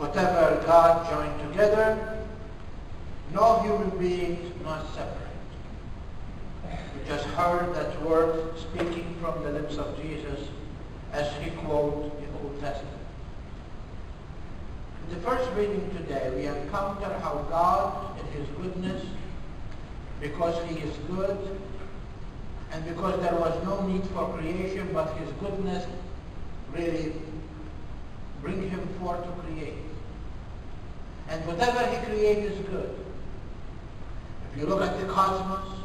Whatever God joined together, no human being must separate. We just heard that word speaking from the lips of Jesus as he quoted the Old Testament. In the first reading today, we encounter how God, in his goodness, because he is good, and because there was no need for creation, but his goodness really bring him forth to create. And whatever he creates is good. If you look at the cosmos,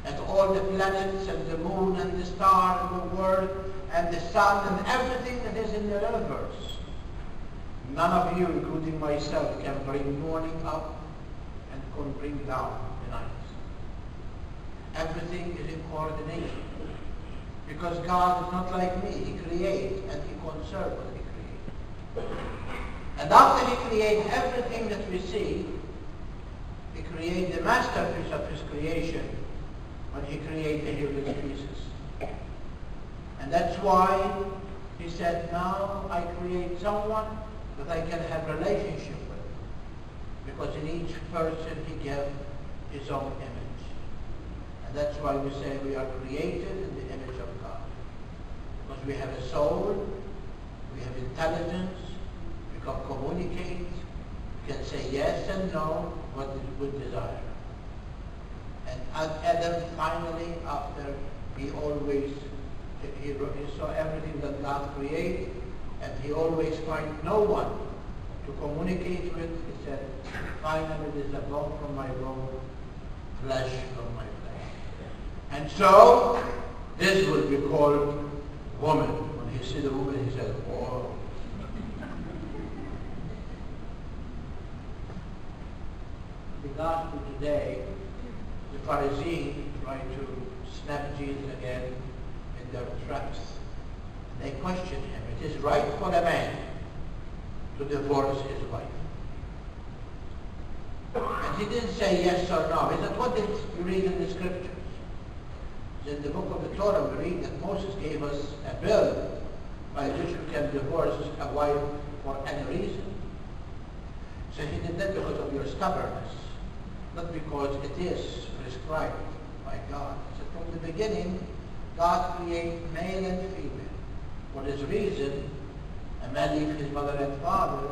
at all the planets and the moon and the star and the world and the sun and everything that is in the universe, none of you, including myself, can bring morning up and can bring down the night. Everything is in coordination. Because God is not like me. He creates and he conserves what he creates. And after he creates everything that we see, he creates the masterpiece of his creation when he created the human species. And that's why he said, now I create someone that I can have a relationship with. Because in each person he gave his own image. And that's why we say we are created in the image of God. Because we have a soul, we have intelligence, we can communicate, we can say yes and no, what is good desire. And Adam finally, after he saw everything that God created, and he always find no one to communicate with, he said, finally this is a bone from my bone, flesh from my flesh. And so, this will be called woman. When he see the woman, he said, oh. The gospel today, the Pharisees try to snap Jesus again in their traps. They question him. It is right for a man to divorce his wife. And he didn't say yes or no. He said, what did you read in the scriptures? In the book of the Torah, we read that Moses gave us a bill by which we can divorce a wife for any reason. So he did that because of your stubbornness, not because it is prescribed by God. So from the beginning, God created male and female. For this reason, a man leaves his mother and father,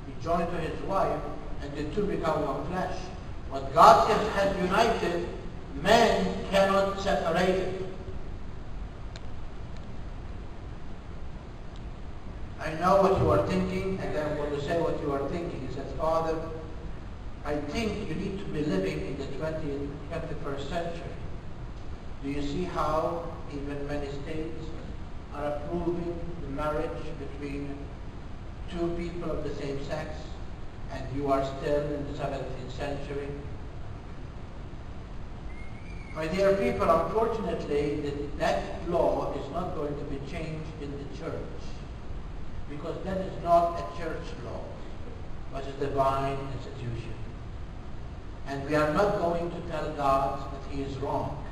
he joined to his wife, and the two become one flesh. What God has united, men cannot separate it. I know what you are thinking, and I'm going to say what you are thinking. He said, Father, I think you need to be living in the 21st century. Do you see how even many states are approving the marriage between two people of the same sex, and you are still in the 17th century? My dear people, unfortunately, that law is not going to be changed in the church, because that is not a church law, but a divine institution. And we are not going to tell God that he is wrong.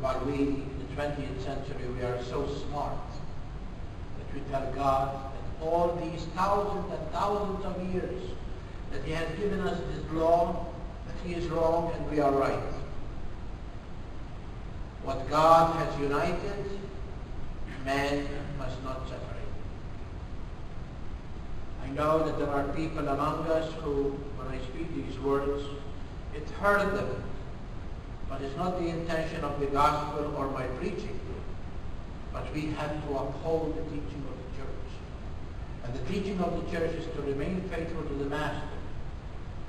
While we, in the 20th century, we are so smart that we tell God that all these thousands and thousands of years that he has given us this law, that he is wrong and we are right. What God has united, man must not separate. I know that there are people among us who, when I speak these words, it hurt them. But it's not the intention of the gospel or my preaching. But we have to uphold the teaching of the church. And the teaching of the church is to remain faithful to the Master.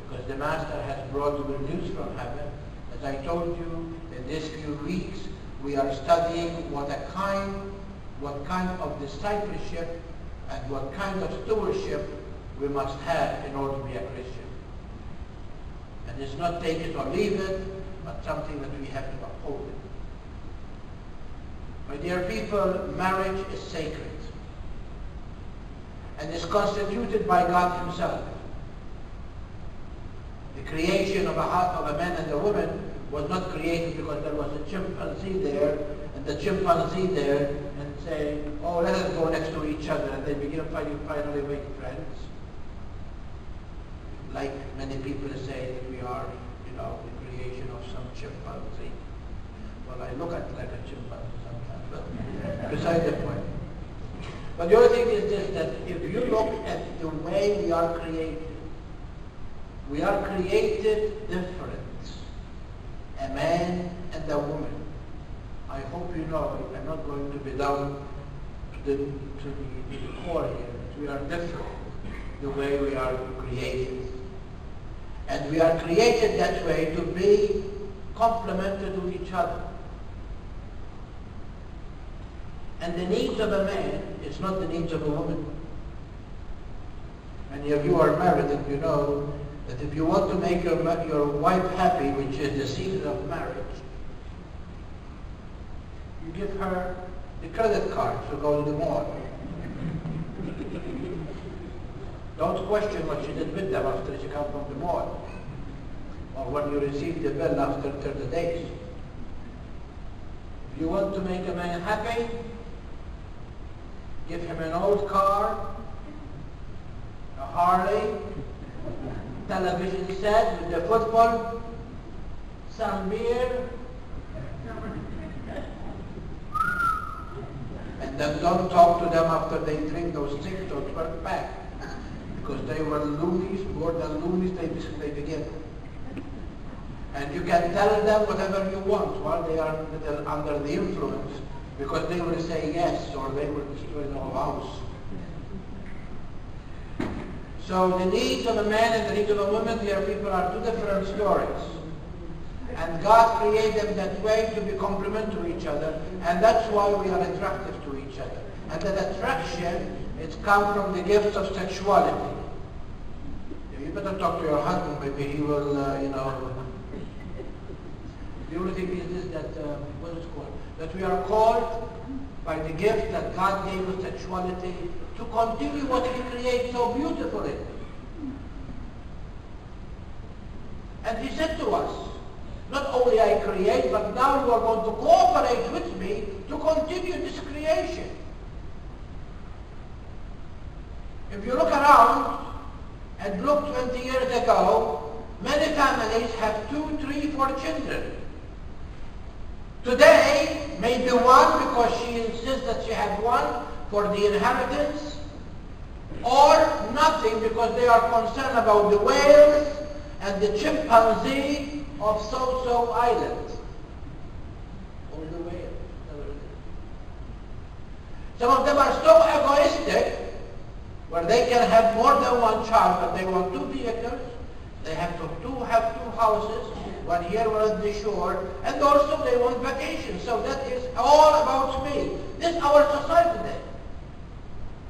Because the Master has brought good news from heaven. As I told you, in these few weeks, we are studying what kind of discipleship and what kind of stewardship we must have in order to be a Christian. And it's not take it or leave it, but something that we have to uphold it. My dear people, marriage is sacred and is constituted by God himself. The creation of a man and a woman was not created because there was a chimpanzee there and the chimpanzee there and say, oh, let us go next to each other, and they begin fighting, finally make friends. like many people say that we are, the creation of some chimpanzee. Well, I look at like a chimpanzee sometimes, but beside the point. But the other thing is this, that if you look at the way we are created different. A man and a woman. I hope you know, I'm not going to be down to the core here, that we are different the way we are created. And we are created that way to be complementary to each other. And the needs of a man is not the needs of a woman. Many of you are married and you know that if you want to make your wife happy, which is the secret of marriage, you give her the credit card to go to the mall. Don't question what she did with them after she comes from the mall, or when you receive the bill after 30 days. If you want to make a man happy, give him an old car, a Harley, television set with the football, some beer, and then don't talk to them after they drink those 6 or 12 pack, because they were loonies, more than loonies, they begin. And you can tell them whatever you want while they are under the influence, because they will say yes, or they will destroy the whole house. So the needs of a man and the needs of a woman, dear people, are two different stories. And God created them that way to be complementary to each other, and that's why we are attractive to each other. And that attraction, it's come from the gifts of sexuality. You better talk to your husband, maybe he will, The only thing is this, that, what is it called? That we are called by the gift that God gave us, sexuality, to continue what He created so beautifully. And He said to us, not only I create, but now you are going to cooperate with me to continue this creation. If you look around and look 20 years ago, many families have 2, 3, 4 children. Today, maybe one because she insists that she has one for the inheritance, or nothing because they are concerned about the whales and the chimpanzee of so-so island. Or the whale. Some of them are so egoistic where they can have more than one child, but they want 2 vehicles, they have to have 2 houses, one here, one at the shore, and also they want vacation. So that is all about me. This is our society today.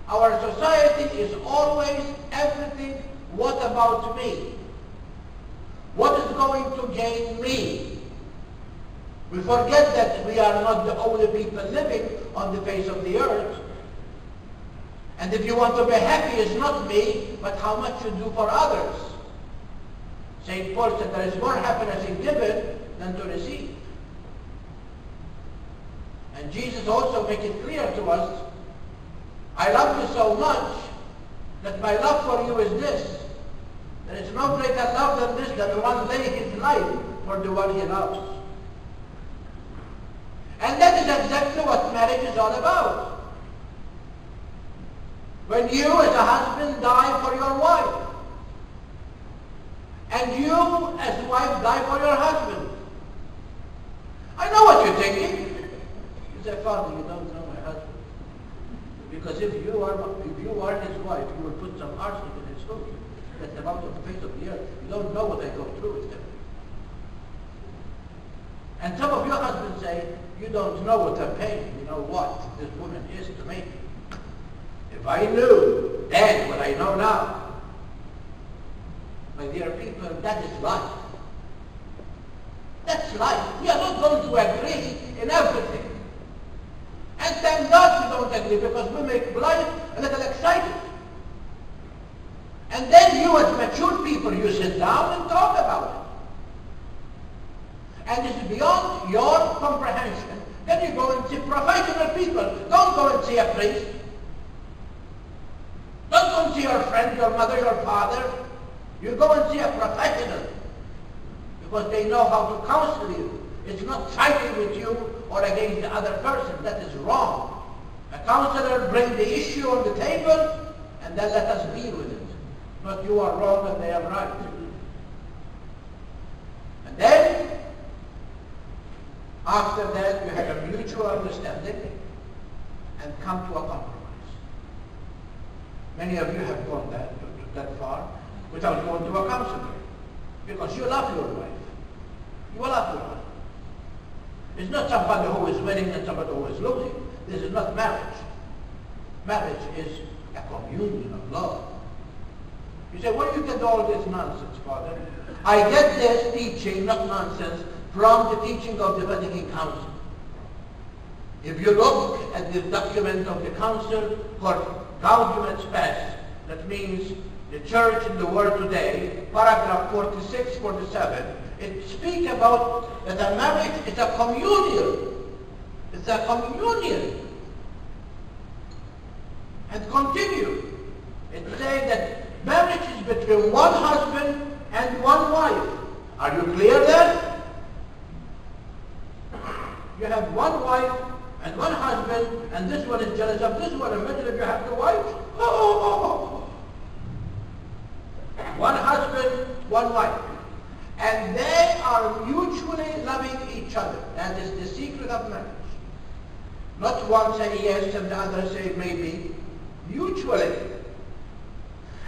Our society is always everything, what about me? What is going to gain me? We forget that we are not the only people living on the face of the earth. And if you want to be happy, it's not me, but how much you do for others. St. Paul said there is more happiness in giving than to receive. And Jesus also makes it clear to us, I love you so much that my love for you is this. There is no greater love than this, that one lay his life for the one he loves. And that is exactly what marriage is all about. When you as a husband die for your wife, and you as a wife die for your husband. I know what you're thinking. You say, Father, you don't know my husband. Because if you are his wife, you will put some arsenic in his food. That's the out of the face of the earth. You don't know what I go through with him. And some of your husbands say, you don't know what a pain, you know what this woman is to me. If I knew then what I know now, my dear people, that is life. That's life. We are not going to agree in everything. And thank God we don't agree, because we make life a little exciting. And then you as mature people, you sit down and talk about it. And it's beyond your comprehension. Then you go and see professional people. Don't go and see a priest. Don't go and see your friend, your mother, your father, You go and see a professional because they know how to counsel you. It's not siding with you or against the other person. That is wrong. A counselor brings the issue on the table and then let us deal with it. Not you are wrong and they are right. And then, after that, you have a mutual understanding and come to a compromise. Many of you have gone that far without going to a counselor because you love your wife. You love your wife. It's not somebody who is winning and somebody who is losing. This is not marriage. Marriage is a communion of love. You say, where do you get all this nonsense, Father? I get this teaching, not nonsense, from the teaching of the Vatican Council. If you look at the document of the Council for Gaudium et Spes, that means the Church in the world today, paragraph 46, 47, it speaks about that a marriage is a communion. It's a communion. And continue. It says that marriage is between one husband and one wife. Are you clear then? You have one wife and one husband, and this one is jealous of this one. Imagine if you have two wives. One husband, one wife. And they are mutually loving each other. That is the secret of marriage. Not one say yes and the other say maybe. Mutually.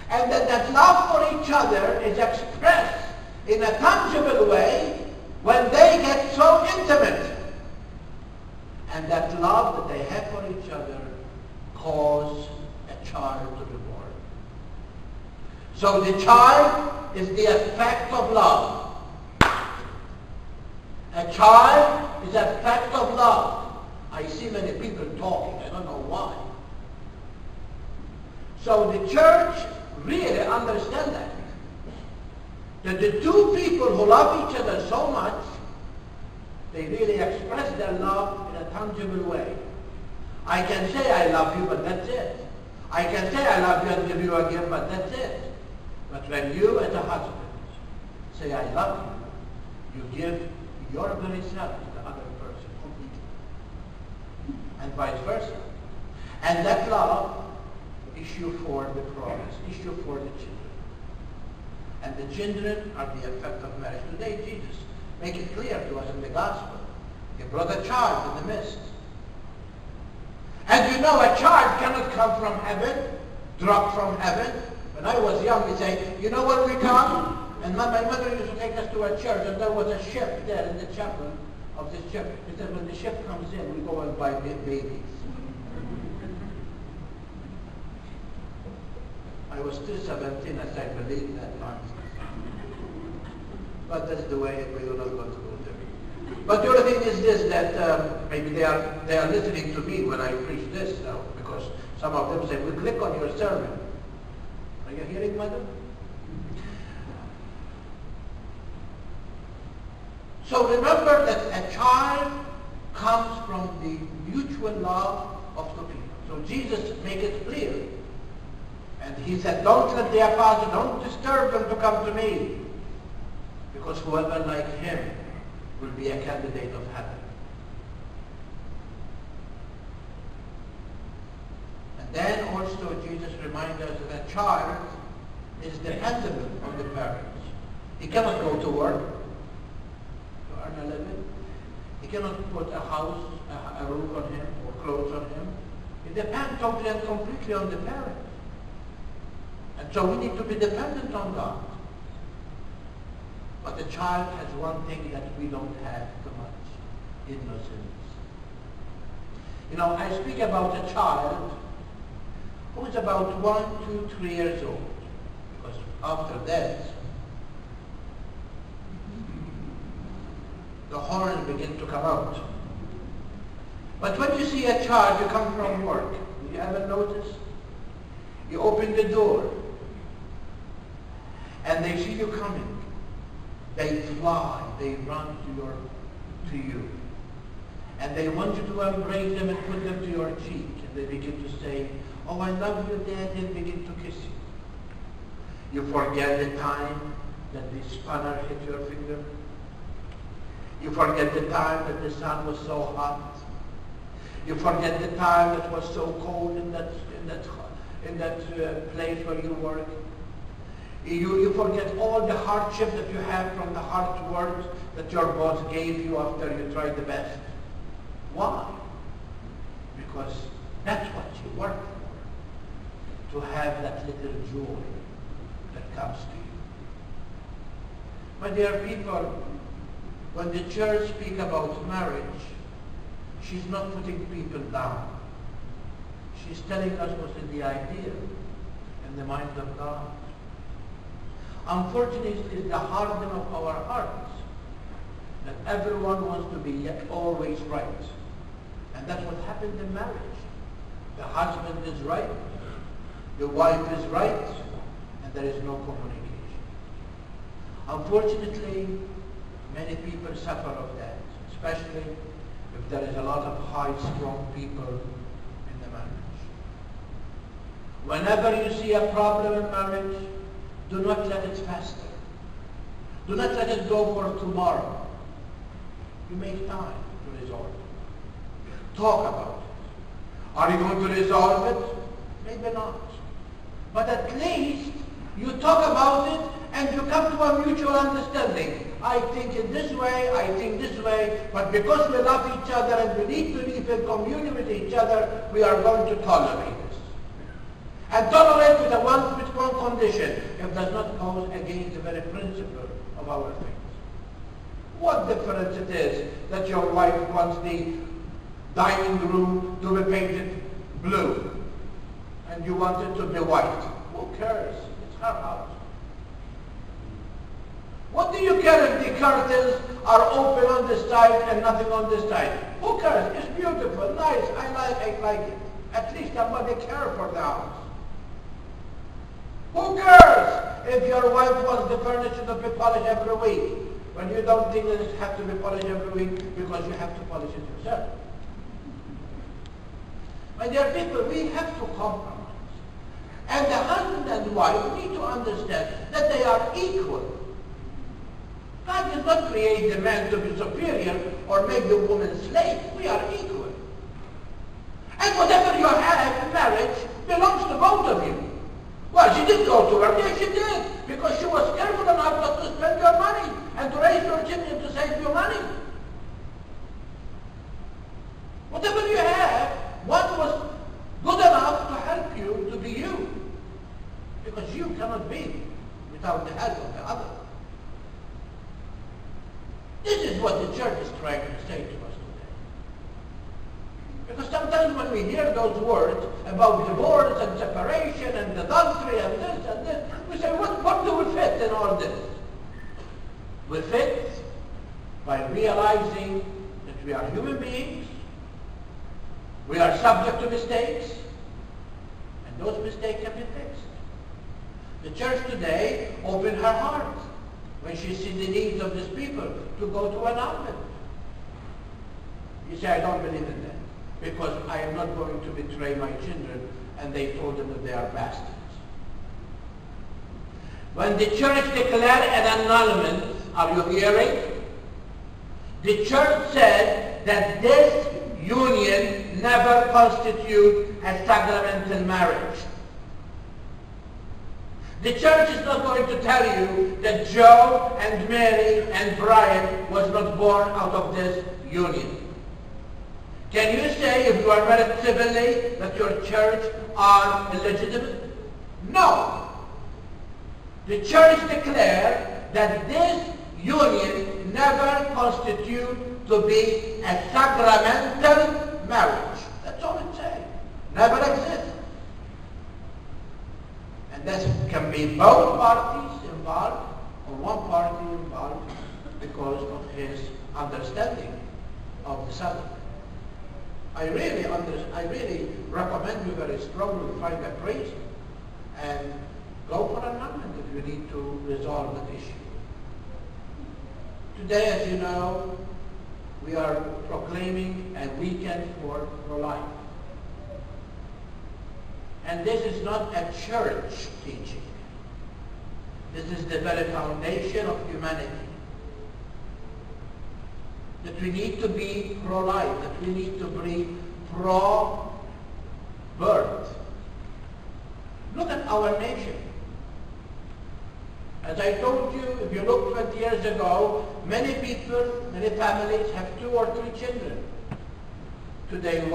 And that love for each other is expressed in a tangible way when they get so intimate. And that love that they have for each other cause a child to be born. So the child is the effect of love. A child is an effect of love. I see many people talking. I don't know why. So the church really understands that. That the two people who love each other so much, they really express their love in a tangible way. I can say I love you, but that's it. I can say I love you and give you a gift, but that's it. But when you as a husband say I love you, you give your very self to the other person completely. And vice versa. And that love issue for the promise, issue for the children. And the children are the effect of marriage. Today Jesus make it clear to us in the gospel. He brought a child in the midst. And you know a child cannot come from heaven, drop from heaven. When I was young, we say, you know where we come? And my mother used to take us to a church, and there was a ship there in the chapel of this ship. He said, when the ship comes in, we go and buy babies. I was still 17 as I believed that nonsense. But that's the way we will not go to go there. But the other thing is this, that maybe they are listening to me when I preach this now, because some of them say, we click on your sermon. Are you hearing, madam? So remember that a child comes from the mutual love of the people. So Jesus made it clear. And he said, don't let their father, don't disturb them to come to me. Because whoever like him will be a candidate of heaven. And then also Jesus reminds us that a child is dependent on the parents. He cannot go to work to earn a living. He cannot put a house, a roof on him, or clothes on him. He depends totally and completely on the parents. And so we need to be dependent on God. But the child has one thing that we don't have too much: innocence. You know, I speak about a child who is about 1, 2, 3 years old. Because after that, the horns begin to come out. But when you see a child, you come from work. You ever notice? You open the door, and they see you coming. They fly, they run to you. And they want you to embrace them and put them to your cheek. And they begin to say, oh, I love you, Dad, and begin to kiss you. You forget the time that the spanner hit your finger. You forget the time that the sun was so hot. You forget the time that was so cold in that place where you work. You forget all the hardship that you have from the hard work that your boss gave you after you tried the best. Why? Because that's what you work for. To have that little joy that comes to you. My dear people, when the church speaks about marriage, she's not putting people down. She's telling us what's in the idea in the mind of God. Unfortunately, it's the hardening of our hearts that everyone wants to be yet always right. And that's what happened in marriage. The husband is right, the wife is right, and there is no communication. Unfortunately, many people suffer of that, especially if there is a lot of high, strong people in the marriage. Whenever you see a problem in marriage, do not let it fester. Do not let it go for tomorrow. You make time to resolve it. Talk about it. Are you going to resolve it? Maybe not. But at least you talk about it and you come to a mutual understanding. I think in this way, I think this way, but because we love each other and we need to live in communion with each other, we are going to tolerate this. And tolerate with one condition, if it does not go against the very principle of our faith. What difference it is that your wife wants the dining room to be painted blue and you want it to be white? Who cares? It's her house. What do you care if the curtains are open on this side and nothing on this side? Who cares? It's beautiful, nice, I like it. At least somebody cares for the house. Who cares if your wife wants the furniture to be polished every week when you don't think that it has to be polished every week because you have to polish it yourself? My dear people, we have to compromise. And the husband and wife need to understand that they are equal. God did not create the man to be superior or make the woman slave. We are equal. And whatever you have in marriage belongs to both of you. Well, she did go to work. Yes, she did. Because she was careful enough not to spend your money and to raise your children to save your money. Whatever you have, one was good enough to help you to be you. Because you cannot be without the help of the other. This is what the church is trying to say to us today. Because sometimes when we hear those words about divorce and separation and adultery and this, we say, what do we fit in all this? We fit by realizing that we are human beings, we are subject to mistakes, and those mistakes can be fixed. The church today opened her heart when she sees the needs of these people to go to an outlet. You say, I don't believe in that because I am not going to betray my children, and they told them that they are bastards. When the church declared an annulment, are you hearing? The church said that this union never constitutes a sacramental marriage. The church is not going to tell you that Joe and Mary and Brian was not born out of this union. Can you say, if you are married civilly, that your church are illegitimate? No. The church declared that this union never constitutes to be a sacramental marriage. That's all it says. Never exists. And this can be both parties involved or one party involved because of his understanding of the subject. I really recommend you very strongly to find a priest and go for an annulment if you need to resolve that issue. Today, as you know, we are proclaiming a weekend for pro-life. And this is not a church teaching. This is the very foundation of humanity. That we need to be pro-life, that we need to be pro-birth. Look at our nation. As I told you, if you look 20 years ago, many people, many families have 2 or 3 children. Today, 1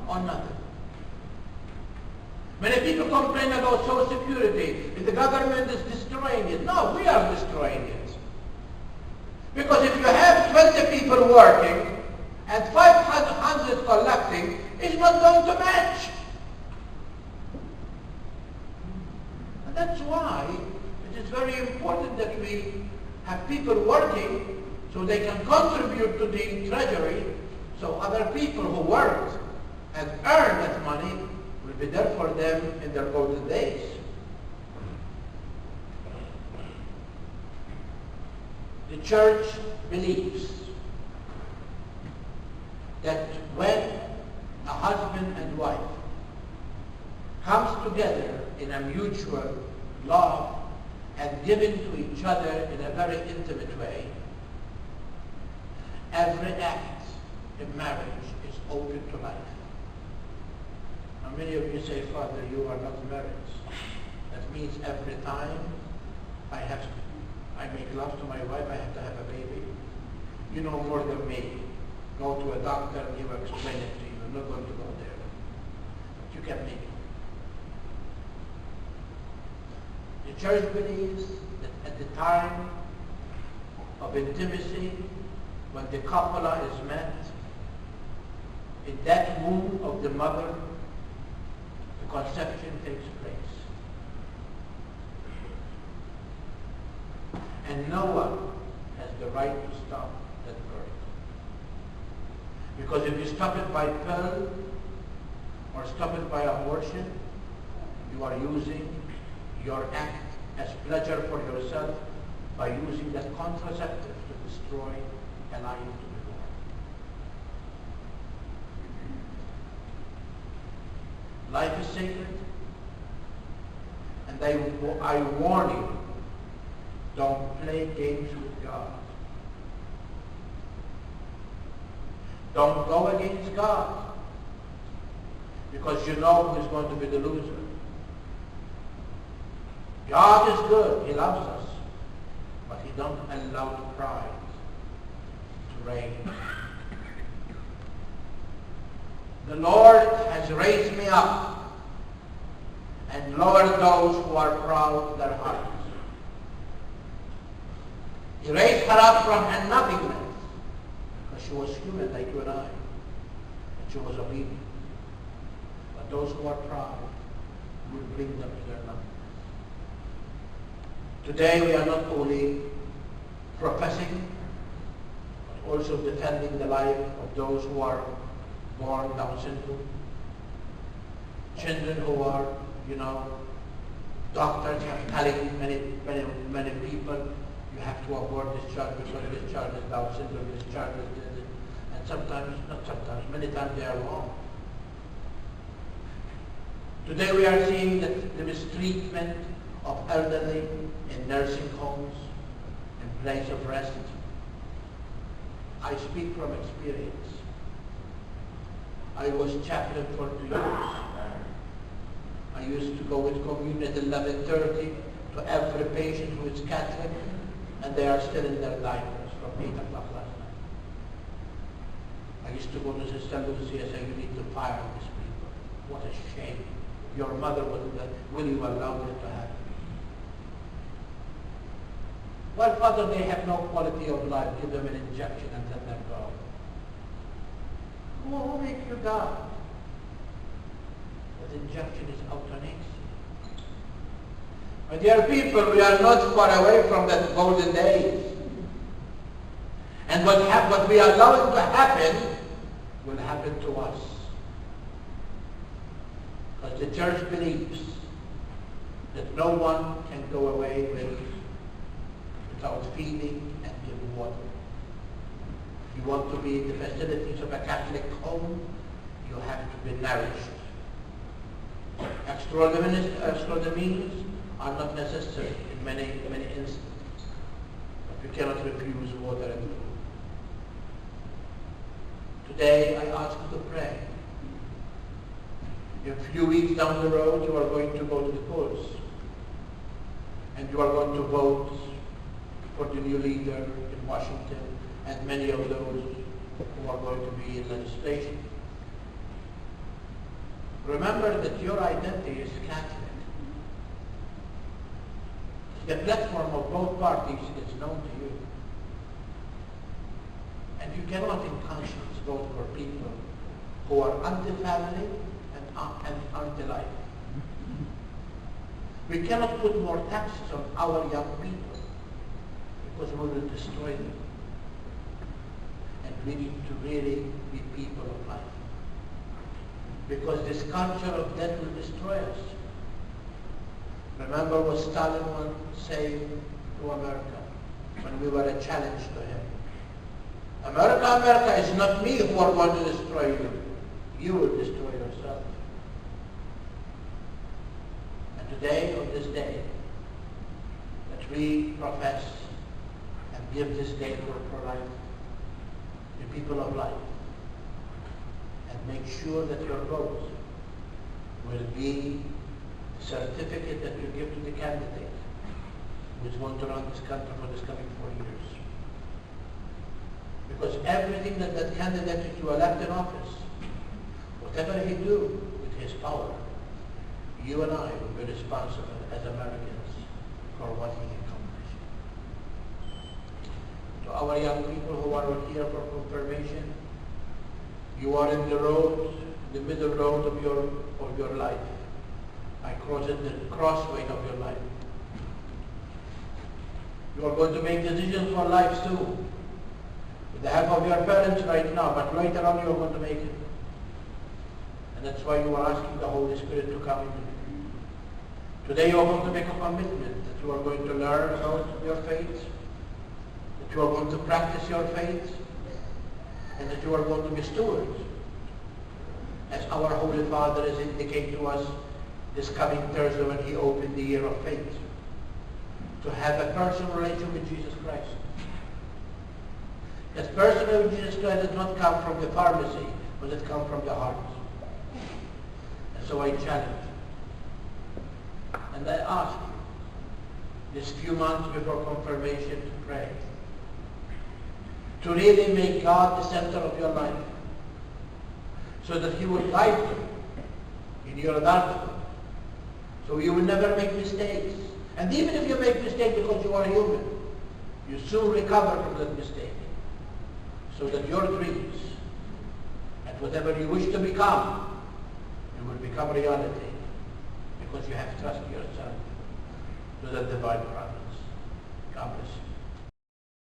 or nothing. Many people complain about Social Security. If the government is destroying it. No, we are destroying it. Because if you have 20 people working and 500 collecting, it's not going to match. And that's why it is very important that we have people working so they can contribute to the treasury, so other people who worked and earned that money will be there for them in their golden days. The church believes that when a husband and wife comes together in a mutual love and given to each other in a very intimate way, every act in marriage is open to life. Now many of you say, Father, you are not married. That means every time I make love to my wife, I have to have a baby. You know more than me. Go to a doctor and he will explain it to you. I'm not going to go there. But you can make it. The church believes that at the time of intimacy, when the copula is met, in that womb of the mother, the conception takes place. And no one has the right to stop that birth. Because if you stop it by pill or stop it by abortion, you are using your act as pleasure for yourself by using that contraceptive to destroy a life to be born. Life is sacred, and I warn you, don't play games with God. Don't go against God, because you know who is going to be the loser. God is good, He loves us, but He don't allow pride to reign. The Lord has raised me up and lowered those who are proud in their hearts. He raised her up from her nothingness, because she was human like you and I, and she was obedient. But those who are proud will bring them to their nothingness. Today we are not only professing, but also defending the life of those who are born Down syndrome. Children who are, doctors are telling many people, you have to abort this child because this child is Down syndrome, this child is this. And many times they are wrong. Today we are seeing that the mistreatment of elderly in nursing homes, in place of rest. I speak from experience. I was chaplain for 2 years. I used to go with communion at 11:30 to every patient who is Catholic, and they are still in their diapers from 8 o'clock last night. I used to go to Sister Lucy and say, you need to fire these people. What a shame. Your mother will you allow it to happen? Well, Father, they have no quality of life. Give them an injection and let them go. Who make you God? That injection is euthanasia. My dear people, we are not far away from that golden days. And what we are allowing to happen will happen to us. Because the church believes that no one can go away without feeding and giving water. If you want to be in the facilities of a Catholic home, you have to be nourished. Extra the means are are not necessary in many instances. But we cannot refuse water and food. Today I ask you to pray. In a few weeks down the road you are going to go to the polls. And you are going to vote for the new leader in Washington and many of those who are going to be in legislation. Remember that your identity is Catholic. The platform of both parties is known to you. And you cannot in conscience vote for people who are anti-family and anti-life. We cannot put more taxes on our young people because we will destroy them. And we need to really be people of life. Because this culture of death will destroy us. Remember what Stalin once said to America when we were a challenge to him. America is not me who are going to destroy you. You will destroy yourself. And today, on this day, that we profess and give this day for life, the people of life, and make sure that your vote will be the certificate that you give to the candidate who is going to run this country for this coming 4 years. Because everything that that candidate is to elect in office, whatever he do with his power, you and I will be responsible as Americans for what he accomplished. To our young people who are here for confirmation, you are in the road, the middle road of your life. I cross it, the crossway of your life. You are going to make decisions for life too. With the help of your parents right now, but later on you are going to make it. And that's why you are asking the Holy Spirit to come into you. Today you are going to make a commitment that you are going to learn about your faith, that you are going to practice your faith, and that you are going to be stewards. As our Holy Father has indicated to us this coming Thursday when he opened the year of faith, to have a personal relationship with Jesus Christ. That personal with Jesus Christ does not come from the pharmacy, but it comes from the heart. And so I challenge you. And I ask you, this few months before confirmation, to pray. To really make God the center of your life. So that he will guide you in your adulthood. So you will never make mistakes. And even if you make mistakes because you are human, you soon recover from that mistake. So that your dreams and whatever you wish to become, you will become reality. Because you have trusted yourself to the divine providence. God bless you.